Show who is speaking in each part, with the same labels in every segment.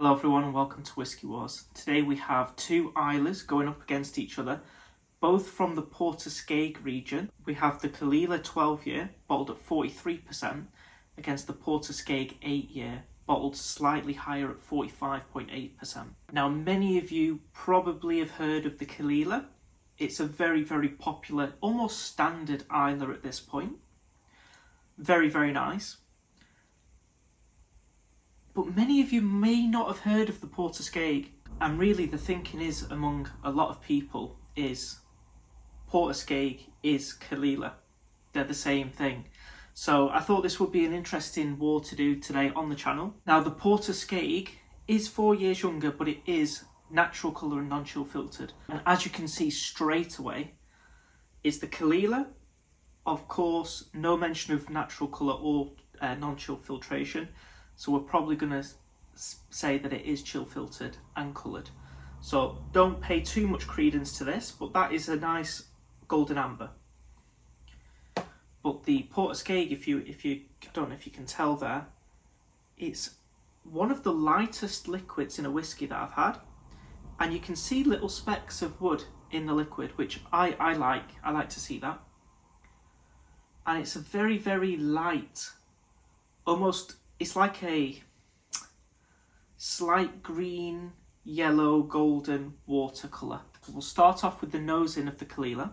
Speaker 1: Hello everyone and welcome to Whiskey Wars. Today we have two Islas going up against each other, both from the Port Askaig region. We have the Caol Ila 12-year, bottled at 43%, against the Port Askaig 8-year, bottled slightly higher at 45.8%. Now many of you probably have heard of the Caol Ila. It's a very, very popular, almost standard Isla at this point. Very, very nice. But many of you may not have heard of the Port Askaig, and really the thinking is among a lot of people is Port Askaig is Caol Ila. They're the same thing. So I thought this would be an interesting war to do today on the channel. Now the Port Askaig is 4 years younger, but it is natural colour and non-chill filtered. And as you can see straight away, it's the Caol Ila. Of course, no mention of natural colour or non-chill filtration. So we're probably going to say that it is chill filtered and coloured. So don't pay too much credence to this, but that is a nice golden amber. But the Port Askaig, if you I don't know if you can tell there, it's one of the lightest liquids in a whiskey that I've had. And you can see little specks of wood in the liquid, which I like. I like to see that. And it's a very, very light, almost, it's like a slight green, yellow, golden watercolour. We'll start off with the nosing of the Caol Ila.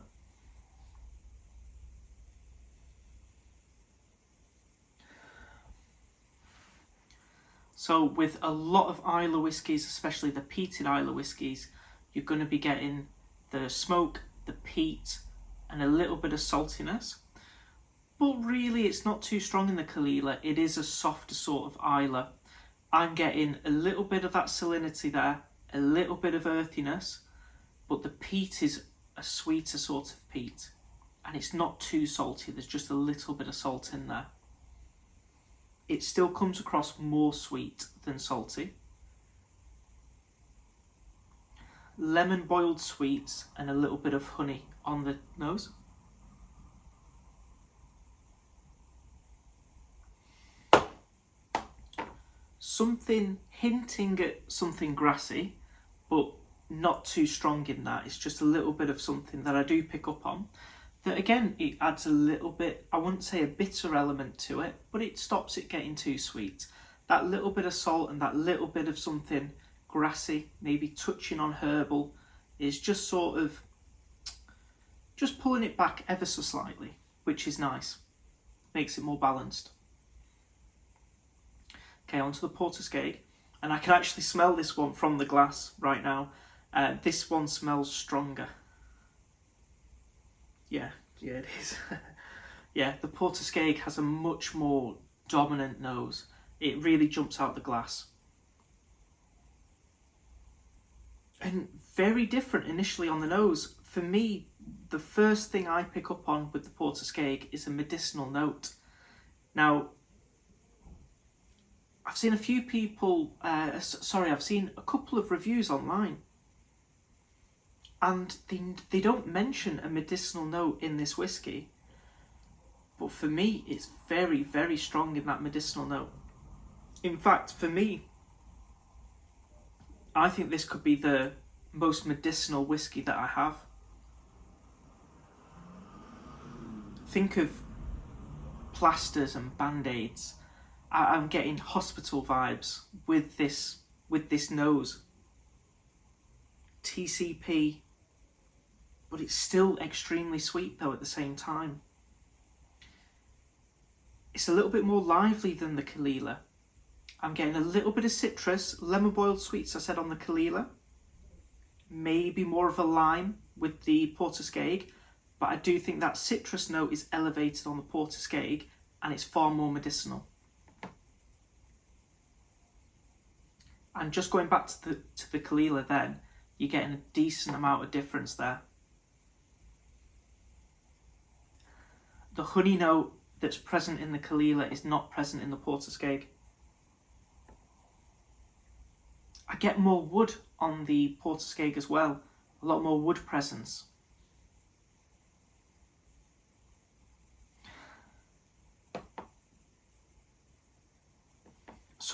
Speaker 1: So with a lot of Islay whiskies, especially the peated Islay whiskies, you're going to be getting the smoke, the peat, and a little bit of saltiness. But really, it's not too strong in the Caol Ila. It is a softer sort of Islay. I'm getting a little bit of that salinity there, a little bit of earthiness, but the peat is a sweeter sort of peat. And it's not too salty, there's just a little bit of salt in there. It still comes across more sweet than salty. Lemon boiled sweets and a little bit of honey on the nose. Something hinting at something grassy, but not too strong in that. It's just a little bit of something that I do pick up on. That again, it adds a little bit, I wouldn't say a bitter element to it, but it stops it getting too sweet. That little bit of salt and that little bit of something grassy, maybe touching on herbal, is just sort of, just pulling it back ever so slightly, which is nice. Makes it more balanced. Okay, onto the Port Askaig, and I can actually smell this one from the glass right now. This one smells stronger. Yeah, it is. Yeah, the Port Askaig has a much more dominant nose. It really jumps out the glass. And very different initially on the nose. For me, the first thing I pick up on with the Port Askaig is a medicinal note. Now, I've seen a few people, I've seen a couple of reviews online, and they don't mention a medicinal note in this whiskey, but for me it's very, very strong in that medicinal note. In fact, for me, I think this could be the most medicinal whiskey that I have. Think of plasters and band-aids. I'm getting hospital vibes with this nose. TCP, but it's still extremely sweet though at the same time. It's a little bit more lively than the Caol Ila. I'm getting a little bit of citrus, lemon boiled sweets I said on the Caol Ila. Maybe more of a lime with the Port Askaig, but I do think that citrus note is elevated on the Port Askaig and it's far more medicinal. And just going back to the Caol Ila then, you're getting a decent amount of difference there. The honey note that's present in the Caol Ila is not present in the Port Askaig. I get more wood on the Port Askaig as well, a lot more wood presence.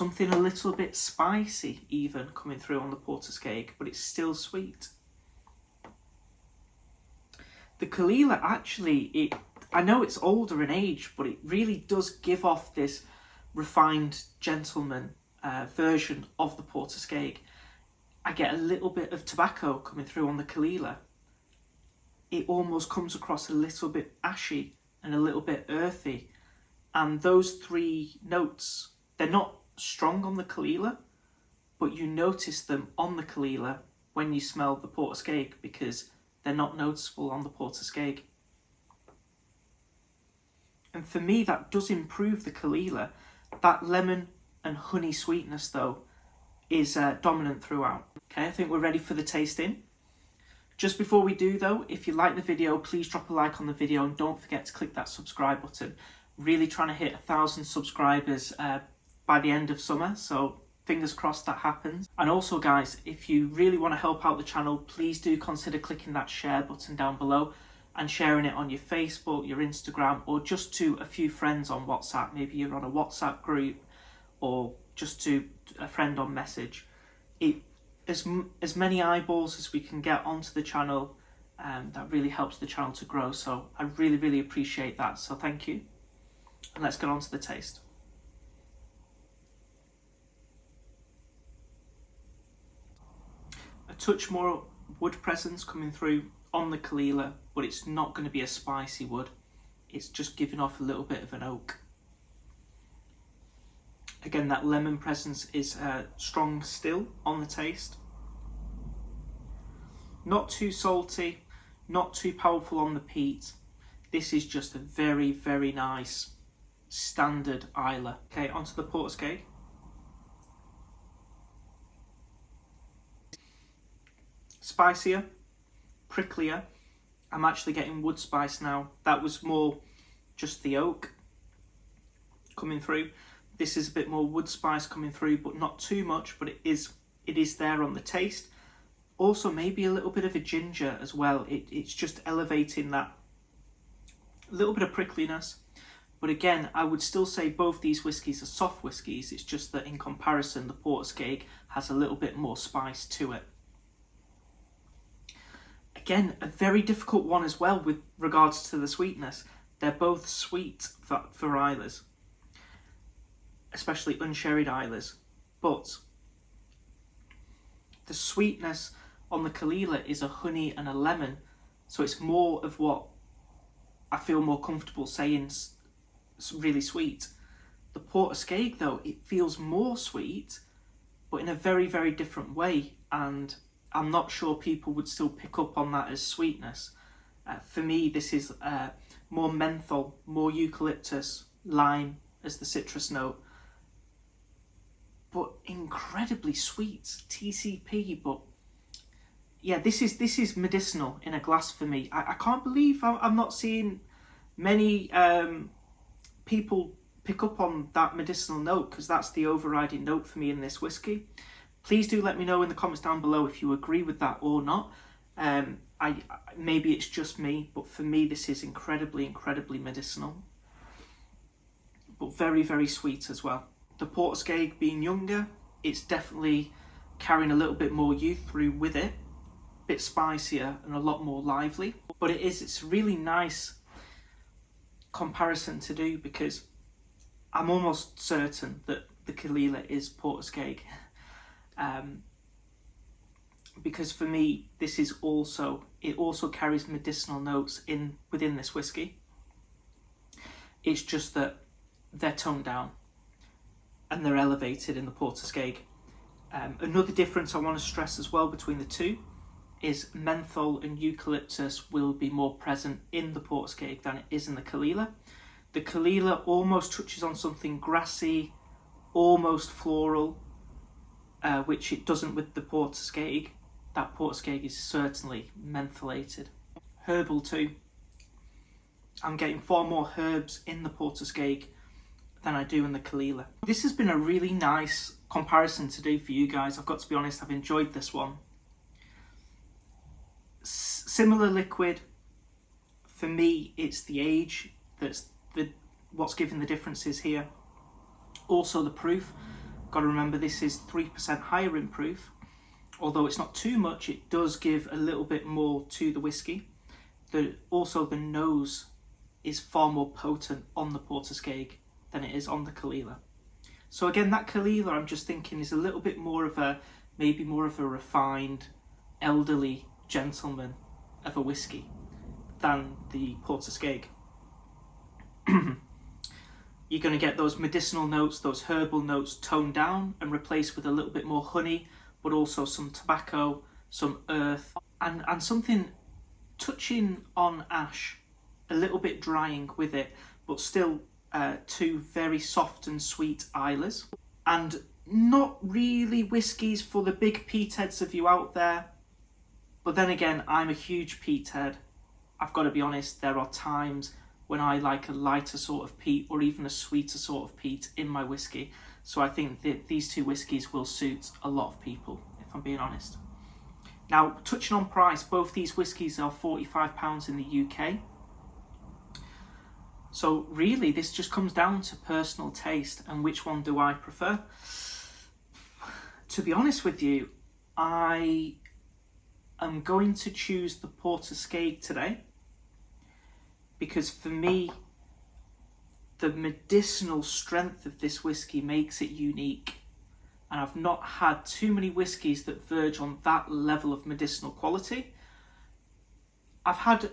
Speaker 1: something a little bit spicy even coming through on the Port Askaig, but it's still sweet. The Caol Ila actually, I know it's older in age, but it really does give off this refined gentleman version of the Port Askaig. I get a little bit of tobacco coming through on the Caol Ila. It almost comes across a little bit ashy and a little bit earthy. And those three notes, they're not strong on the Caol Ila, but you notice them on the Caol Ila when you smell the Port Askaig, because they're not noticeable on the Port Askaig. And for me, that does improve the Caol Ila. That lemon and honey sweetness, though, is dominant throughout. Okay, I think we're ready for the tasting. Just before we do, though, if you like the video, please drop a like on the video and don't forget to click that subscribe button. Really trying to hit 1,000 subscribers by the end of summer, so fingers crossed that happens. And also, guys, if you really want to help out the channel, please do consider clicking that share button down below and sharing it on your Facebook, your Instagram, or just to a few friends on WhatsApp. Maybe you're on a WhatsApp group, or just to a friend on message. As many eyeballs as we can get onto the channel, that really helps the channel to grow. So I really appreciate that. So thank you. And let's get on to the taste. A touch more wood presence coming through on the Caol Ila, but it's not going to be a spicy wood. It's just giving off a little bit of an oak. Again, that lemon presence is strong still on the taste. Not too salty, not too powerful on the peat. This is just a very nice standard Islay. Okay, onto the Port Askaig. Spicier, pricklier. I'm actually getting wood spice now. That was more just the oak coming through. This is a bit more wood spice coming through, but not too much, but it is there on the taste. Also, maybe a little bit of a ginger as well. It's just elevating that little bit of prickliness. But again, I would still say both these whiskies are soft whiskies. It's just that in comparison, the Port Askaig has a little bit more spice to it. Again, a very difficult one as well with regards to the sweetness. They're both sweet for Islas, especially unsherried Islas. But the sweetness on the Caol Ila is a honey and a lemon. So it's more of what I feel more comfortable saying really sweet. The Port Askaig, though, it feels more sweet, but in a very different way. And I'm not sure people would still pick up on that as sweetness. For me, this is more menthol, more eucalyptus, lime as the citrus note. But incredibly sweet, TCP. But yeah, this is medicinal in a glass for me. I can't believe I'm not seeing many people pick up on that medicinal note, because that's the overriding note for me in this whiskey. Please do let me know in the comments down below if you agree with that or not. Maybe it's just me, but for me this is incredibly medicinal, but very sweet as well. The Port Askaig being younger, it's definitely carrying a little bit more youth through with it, a bit spicier and a lot more lively. But it's a really nice comparison to do, because I'm almost certain that the Caol Ila is Port Askaig. Because for me, this is it also carries medicinal notes within this whiskey. It's just that they're toned down and they're elevated in the Port Askaig. Another difference I want to stress as well between the two is menthol and eucalyptus will be more present in the Port Askaig than it is in the Caol Ila. The Caol Ila almost touches on something grassy, almost floral, which it doesn't with the Port Askaig. That Port Askaig is certainly mentholated. Herbal too. I'm getting far more herbs in the Port Askaig than I do in the Caol Ila. This has been a really nice comparison to do for you guys. I've got to be honest, I've enjoyed this one. Similar liquid. For me, it's the age that's what's giving the differences here. Also the proof Got to remember this is 3% higher in proof. Although it's not too much, it does give a little bit more to the whiskey. Also the nose is far more potent on the Port Askaig than it is on the Caol Ila. So again, that Caol Ila I'm just thinking is a little bit more of a, maybe more of a refined, elderly gentleman of a whiskey than the Port Askaig. You're going to get those medicinal notes, those herbal notes toned down and replaced with a little bit more honey, but also some tobacco, some earth, and something touching on ash, a little bit drying with it, but still two very soft and sweet Islas. And not really whiskies for the big peat heads of you out there, but then again, I'm a huge peat head. I've got to be honest, there are times when I like a lighter sort of peat or even a sweeter sort of peat in my whiskey. So I think that these two whiskies will suit a lot of people, if I'm being honest. Now, touching on price, both these whiskies are £45 in the UK. So really, this just comes down to personal taste and which one do I prefer. To be honest with you, I am going to choose the Port Askaig today, because for me, the medicinal strength of this whiskey makes it unique, and I've not had too many whiskies that verge on that level of medicinal quality. I've had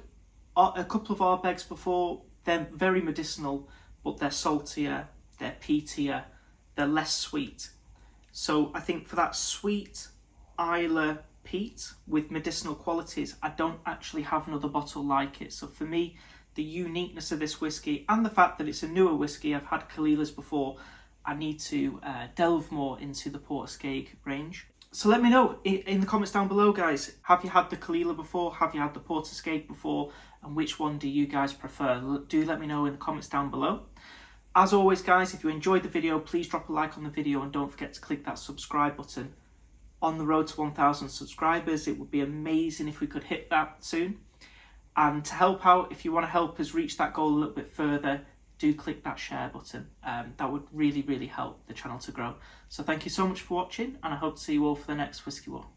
Speaker 1: a couple of Arbegs before. They're very medicinal, but they're saltier, they're peatier, they're less sweet. So I think for that sweet Islay peat with medicinal qualities, I don't actually have another bottle like it. So for me, the uniqueness of this whiskey and the fact that it's a newer whiskey, I've had Caol Ilas before, I need to delve more into the Port Askaig range. So let me know in the comments down below, guys. Have you had the Caol Ila before? Have you had the Port Askaig before? And which one do you guys prefer? Do let me know in the comments down below. As always, guys, if you enjoyed the video, please drop a like on the video and don't forget to click that subscribe button. On the road to 1,000 subscribers, it would be amazing if we could hit that soon. And to help out, if you want to help us reach that goal a little bit further, do click that share button. That would really, really help the channel to grow. So thank you so much for watching, and I hope to see you all for the next Whiskey War.